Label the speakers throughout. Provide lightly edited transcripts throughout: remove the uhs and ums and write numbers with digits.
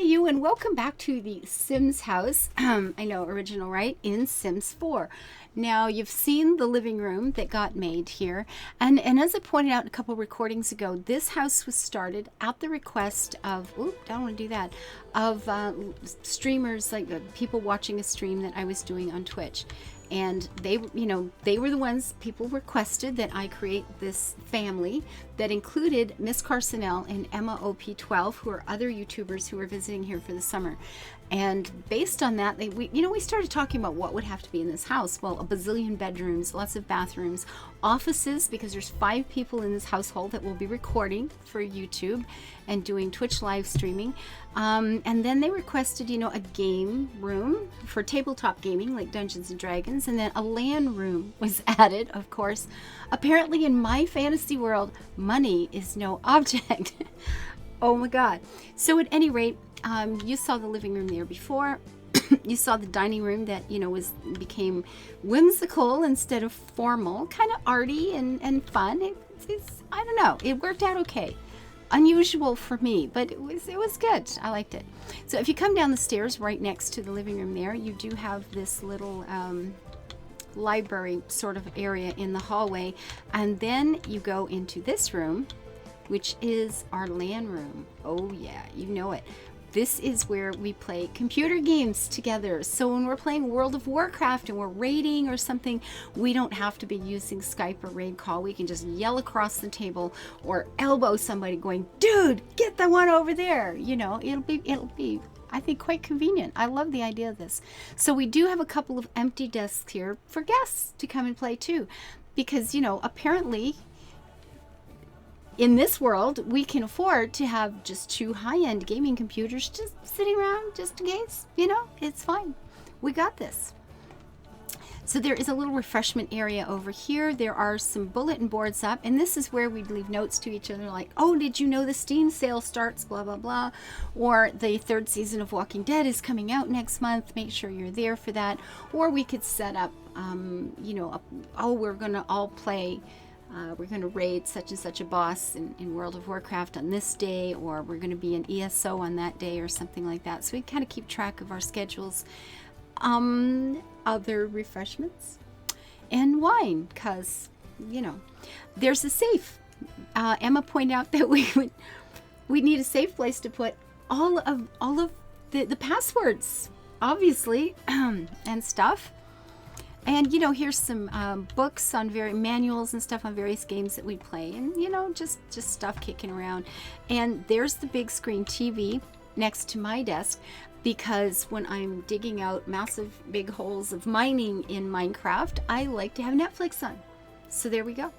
Speaker 1: you, and welcome back to the Sims house. I know, original, right? In Sims 4. Now, you've seen the living room that got made here. And as I pointed out a couple recordings ago, this house was started at the request of, don't want to do that, of streamers, like people watching a stream that I was doing on Twitch. And they were the ones, people requested that I create this family that included Miss Carsonell and Emma OP12, who are other YouTubers who were visiting here for the summer. And based on that, we started talking about what would have to be in this house. Well, a bazillion bedrooms, lots of bathrooms, offices, because there's 5 people in this household that will be recording for YouTube and doing Twitch live streaming. And then they requested, a game room for tabletop gaming like Dungeons and Dragons. And then a LAN room was added, of course. Apparently in my fantasy world, money is no object. Oh my God. So at any rate, you saw the living room there before. You saw the dining room that, became whimsical instead of formal, kind of arty and fun. It's I don't know. It worked out okay. Unusual for me, but it was good. I liked it. So if you come down the stairs right next to the living room there, you do have this little library sort of area in the hallway. And then you go into this room, which is our LAN room. Oh yeah, you know it. This is where we play computer games together. So when we're playing World of Warcraft and we're raiding or something, we don't have to be using Skype or raid call. We can just yell across the table or elbow somebody going, dude, get the one over there. It'll be, I think, quite convenient. I love the idea of this. So we do have a couple of empty desks here for guests to come and play too. Because, apparently, in this world, we can afford to have just 2 high-end gaming computers just sitting around just in case. It's fine. We got this. So there is a little refreshment area over here. There are some bulletin boards up, and this is where we'd leave notes to each other like, oh, did you know the Steam sale starts, blah, blah, blah. Or the 3rd season of Walking Dead is coming out next month. Make sure you're there for that. Or we could set up, we're going to all play... we're going to raid such and such a boss in World of Warcraft on this day, or we're going to be an ESO on that day or something like that. So we kind of keep track of our schedules. Other refreshments and wine, because, there's a safe. Emma pointed out that we need a safe place to put all of the passwords, obviously, and stuff. And, here's some books on manuals and stuff on various games that we play. And, just stuff kicking around. And there's the big screen TV next to my desk, because when I'm digging out massive big holes of mining in Minecraft, I like to have Netflix on. So there we go.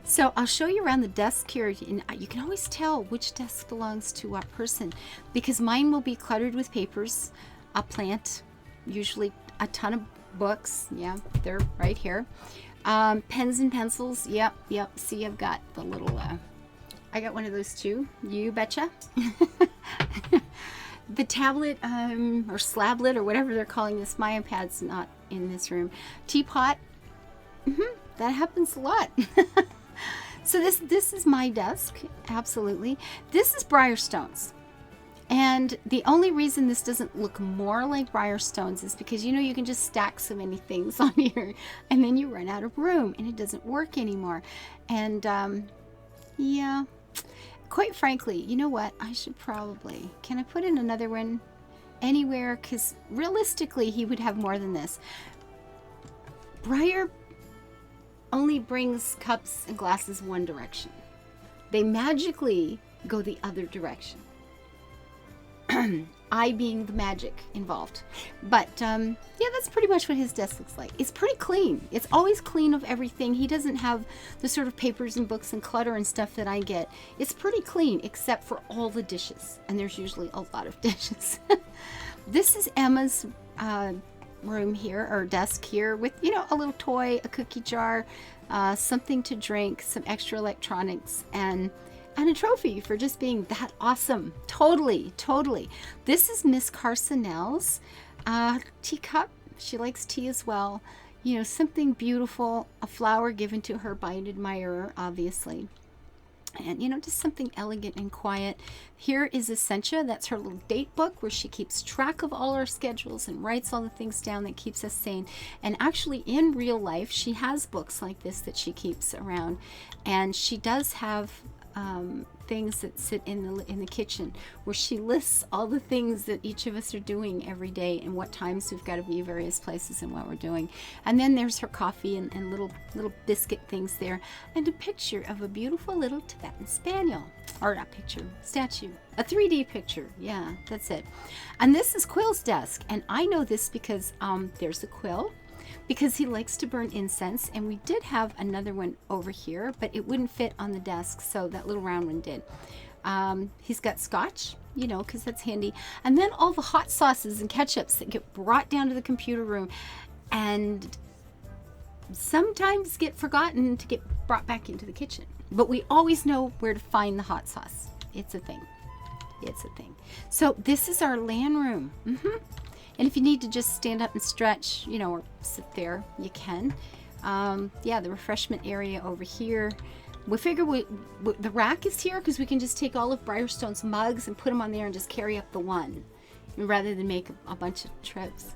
Speaker 1: So I'll show you around the desk here. And you can always tell which desk belongs to what person, because mine will be cluttered with papers, a plant, usually a ton of books. Yeah, they're right here. Pens and pencils. Yep. See, I've got the little I got one of those too, you betcha. The tablet or slablet or whatever they're calling this, my iPad's not in this room. Teapot. That happens a lot. So this is my desk. Absolutely. This is Briarstones. And the only reason this doesn't look more like Briarstones is because, you can just stack so many things on here and then you run out of room and it doesn't work anymore. And yeah, quite frankly, you know what? I should probably, can I put in another one anywhere? Because realistically, he would have more than this. Briar only brings cups and glasses one direction. They magically go the other direction. I being the magic involved. But yeah, that's pretty much what his desk looks like. It's pretty clean. It's always clean of everything. He doesn't have the sort of papers and books and clutter and stuff that I get. It's pretty clean, except for all the dishes. And there's usually a lot of dishes. This is Emma's room here, or desk here, with, a little toy, a cookie jar, something to drink, some extra electronics, and a trophy for just being that awesome. Totally. This is Miss Carsonell's teacup. She likes tea as well. Something beautiful, a flower given to her by an admirer, obviously. And, you know, just something elegant and quiet. Here is Essentia. That's her little date book where she keeps track of all our schedules and writes all the things down that keeps us sane. And actually, in real life, she has books like this that she keeps around. And she does have things that sit in the kitchen where she lists all the things that each of us are doing every day and what times we've got to be various places and what we're doing. And then there's her coffee and little biscuit things there, and a picture of a beautiful little Tibetan spaniel, or not picture, statue, a 3D picture. Yeah, that's it. And this is Quills Desk, and I know this because there's a quill, because he likes to burn incense, and we did have another one over here, but it wouldn't fit on the desk, so that little round one did. He's got scotch, you know, because that's handy, and then all the hot sauces and ketchups that get brought down to the computer room and sometimes get forgotten to get brought back into the kitchen, but we always know where to find the hot sauce. It's a thing. It's a thing. So this is our LAN room. And if you need to just stand up and stretch, you know, or sit there, you can. Yeah, the refreshment area over here. We figure the rack is here because we can just take all of Briarstone's mugs and put them on there and just carry up the one, rather than make a bunch of trips.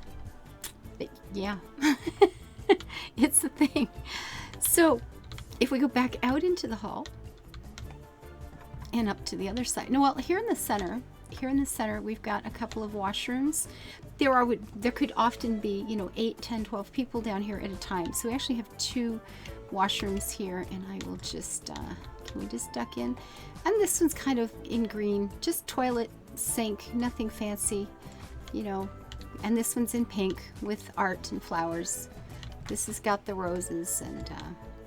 Speaker 1: But yeah, it's the thing. So if we go back out into the hall and up to the other side. No, well, here in the center, we've got a couple of washrooms. There could often be, you know, 8, 10, 12 people down here at a time. So we actually have 2 washrooms here, and I will just, can we just duck in? And this one's kind of in green, just toilet, sink, nothing fancy, you know. And this one's in pink with art and flowers. This has got the roses, and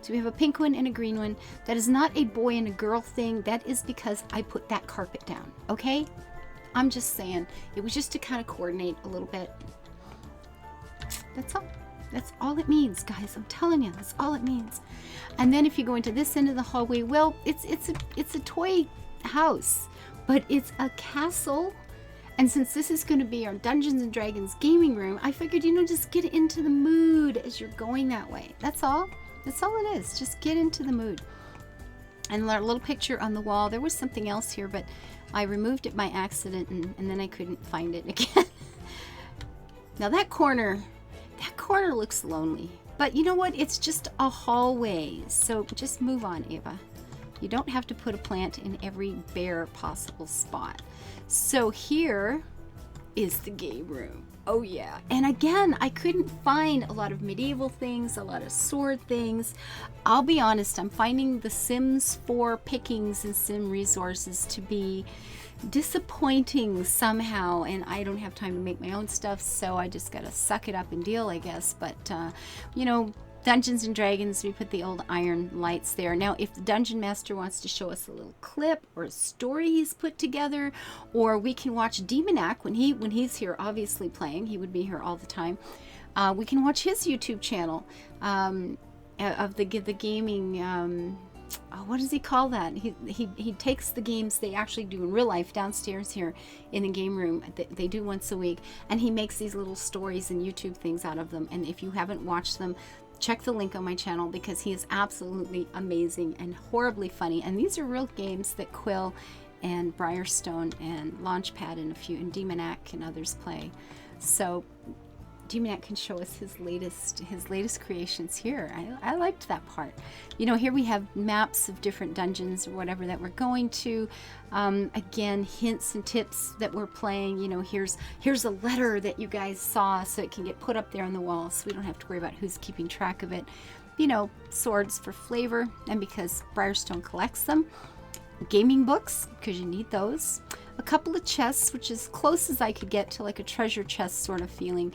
Speaker 1: so we have a pink one and a green one. That is not a boy and a girl thing. That is because I put that carpet down, okay? I'm just saying, it was just to kind of coordinate a little bit. That's all. That's all it means, guys. I'm telling you, that's all it means. And then if you go into this end of the hallway, well, it's a toy house, but it's a castle. And since this is going to be our Dungeons and Dragons gaming room, I figured, you know, just get into the mood as you're going that way. That's all. That's all it is. Just get into the mood. And our little picture on the wall. There was something else here, but I removed it by accident, and then I couldn't find it again. Now that corner looks lonely. But you know what? It's just a hallway. So just move on, Ava. You don't have to put a plant in every bare possible spot. So here is the game room. Oh yeah. And again, I couldn't find a lot of medieval things, a lot of sword things. I'll be honest, I'm finding the Sims 4 pickings and sim resources to be disappointing somehow, and I don't have time to make my own stuff, so I just gotta suck it up and deal, I guess. But you know, Dungeons and Dragons, we put the old iron lights there. Now, if the Dungeon Master wants to show us a little clip or a story he's put together, or we can watch Demonac when he's here, obviously playing, he would be here all the time. We can watch his YouTube channel of the gaming. What does he call that? He takes the games they actually do in real life downstairs here in the game room. They do once a week, and he makes these little stories and YouTube things out of them. And if you haven't watched them, check the link on my channel, because he is absolutely amazing and horribly funny. And these are real games that Quill and Briarstone and Launchpad and Demonac and others play. So Demonac can show us his latest creations here. I liked that part. You know, here we have maps of different dungeons or whatever that we're going to. Again, hints and tips that we're playing. You know, here's a letter that you guys saw, so it can get put up there on the wall, so we don't have to worry about who's keeping track of it. You know, swords for flavor, and because Briarstone collects them. Gaming books, because you need those. A couple of chests, which is close as I could get to like a treasure chest sort of feeling.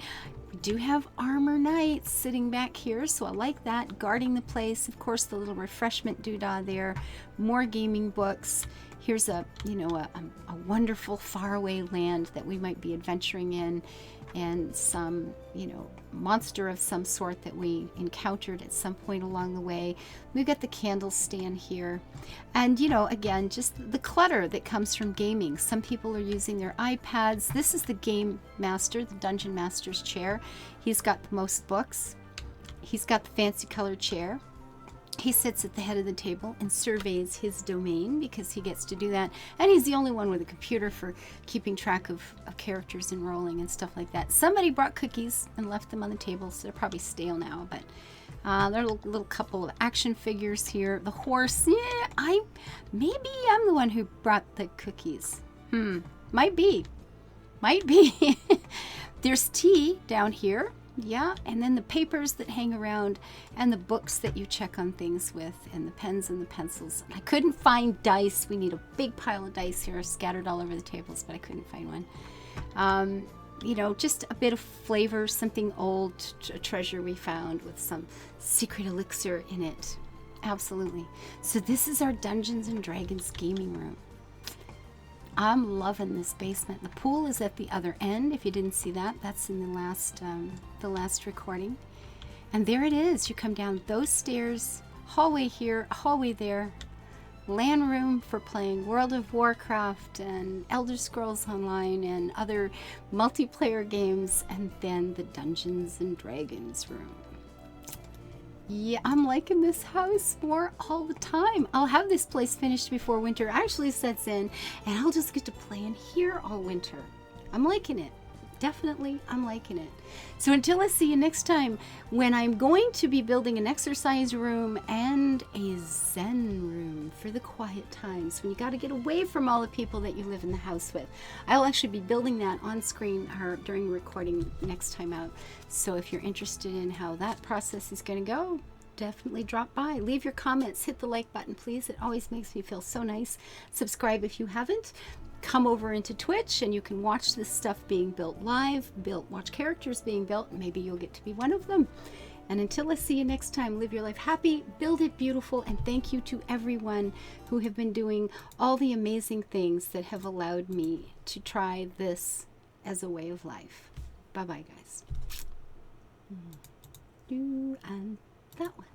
Speaker 1: We do have armor knights sitting back here, so I like that, guarding the place. Of course, the little refreshment doodah there. More gaming books. Here's a wonderful faraway land that we might be adventuring in, and some, you know, monster of some sort that we encountered at some point along the way. We've got the candle stand here, and you know, again, just the clutter that comes from gaming. Some people are using their iPads. This is the game master, the dungeon master's chair. He's got the most books. He's got the fancy colored chair. He sits at the head of the table and surveys his domain because he gets to do that. And he's the only one with a computer for keeping track of characters and rolling and stuff like that. Somebody brought cookies and left them on the table, so they're probably stale now. But there are a little couple of action figures here. The horse, yeah, maybe I'm the one who brought the cookies. Might be. There's tea down here. Yeah, and then the papers that hang around and the books that you check on things with and the pens and the pencils. I couldn't find dice. We need a big pile of dice here scattered all over the tables, but I couldn't find one. You know, just a bit of flavor, something old, a treasure we found with some secret elixir in it. Absolutely. So this is our Dungeons and Dragons gaming room. I'm loving this basement. The pool is at the other end. If you didn't see that, that's in the last recording. And there it is. You come down those stairs, hallway here, hallway there, LAN room for playing World of Warcraft and Elder Scrolls Online and other multiplayer games, and then the Dungeons and Dragons room. Yeah, I'm liking this house more all the time. I'll have this place finished before winter actually sets in, and I'll just get to play in here all winter. I'm liking it. Definitely, I'm liking it. So until I see you next time, when I'm going to be building an exercise room and a Zen room for the quiet times, when you got to get away from all the people that you live in the house with. I'll actually be building that on screen or during recording next time out. So if you're interested in how that process is going to go, definitely drop by. Leave your comments. Hit the like button, please. It always makes me feel so nice. Subscribe if you haven't. Come over into Twitch and you can watch this stuff being built live, watch characters being built. Maybe you'll get to be one of them. And until I see you next time, live your life happy, build it beautiful, and thank you to everyone who have been doing all the amazing things that have allowed me to try this as a way of life. Bye-bye, guys. And that one.